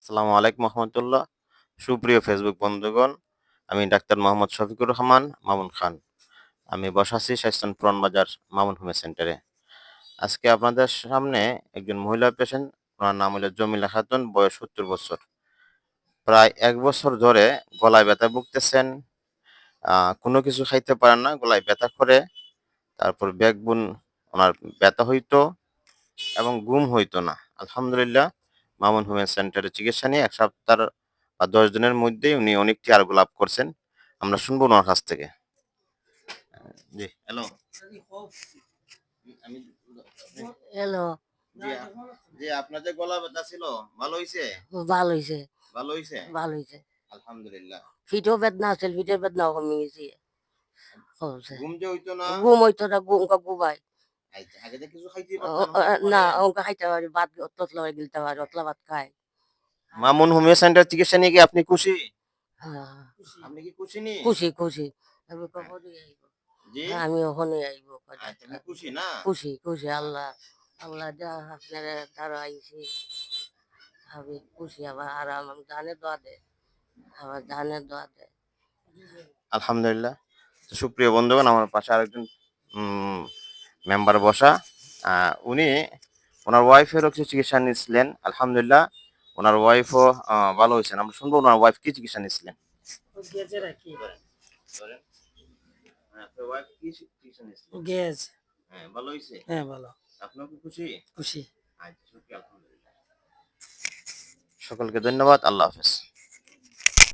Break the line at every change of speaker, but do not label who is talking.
আসসালামু আলাইকুম রহমতুল্লাহ। সুপ্রিয় ফেসবুক বন্ধুগণ, আমি ডাক্তার মোহাম্মদ শফিকুর রহমান মামুন খান। আমি বসা আছি স্বাস্থ্য পুরান বাজার মামুন হোমিও সেন্টারে। আজকে আপনাদের সামনে একজন মহিলা পেশেন্ট, ওনার নাম হলো জমিলা খাতুন, বয়স ৭০ বছর। প্রায় ১ বছর ধরে গলায় ব্যথা ভুগতেছেন। কোনো কিছু খাইতে পারেন না, গলায় ব্যথা করে। তারপর ব্যাকবোন ওনার ব্যথা হইতো এবং ঘুম হইতো না। আলহামদুলিল্লাহ, মামুন হোমিও সেন্টারে চিকিৎসা নিয়ে ১ সপ্তাহ বা ১০ দিনের মধ্যেই উনি অনেকটি আরোগ্য লাভ করছেন। আমরা শুনবো ওনার কাছ থেকে। জি, হ্যালো। আমি
হ্যালো,
জি, জি, আপনার যে গলা ব্যথা ছিল, ভালো হইছে?
ভালো হইছে,
ভালো হইছে?
ভালো হইছে।
আলহামদুলিল্লাহ।
পিঠেও বেদনা আছিল, পিঠের বেদনাও কমে গেছে। কমছে।
ঘুম যে হইতো না?
ঘুম হইতো না, ঘুমাই।
আচ্ছা, আগে থেকে কিছু খাইতেই পারতেন, এখন খাইতে
না,
পারেন?
অঙ্ক খাইতে পারি, ভাত ততলা গিলতে পারি, অতলা ভাত খাই।
মামুন হোমিও সেন্টার চিকিৎসা নিয়ে কি আপনি খুশি?
হ্যাঁ,
আপনি কি খুশি নি?
খুশি খুশি। আমি
হ্যাঁ।
কখনই আইব।
জি?
হ্যাঁ, আমি ওখানে আইব।
আচ্ছা, আপনি খুশি না?
খুশি খুশি, আল্লাহ আল্লাহ যা আপনার দ্বারা আইছি। আমি খুশি, আমার আরাম, আমি জানে দোয়া দে, আমার জানে দোয়া দে।
আলহামদুলিল্লাহ। তো সুপ্রিয় বন্ধুগণ, আমার পাশে আরেকজন উম মেম্বার বসা। উনি ওনার ওয়াইফেরও কিছু চিকিৎসা নিয়েছিলেন। আলহামদুলিল্লাহ, ওনার ওয়াইফও ভালো হয়েছেন। আমরা শুনবো ওনার ওয়াইফ কি চিকিৎসা নিয়েছিলেন। ধরেন। হ্যাঁ, আপনার ওয়াইফ কি চিকিৎসা নিয়েছিলেন?
গ্যাস।
হ্যাঁ, ভালো হয়েছে?
হ্যাঁ, ভালো।
আপনিও কি খুশি?
খুশি।
আচ্ছা, শুকরিয়া, আলহামদুলিল্লাহ। সকলকে ধন্যবাদ। আল্লাহ হাফেজ।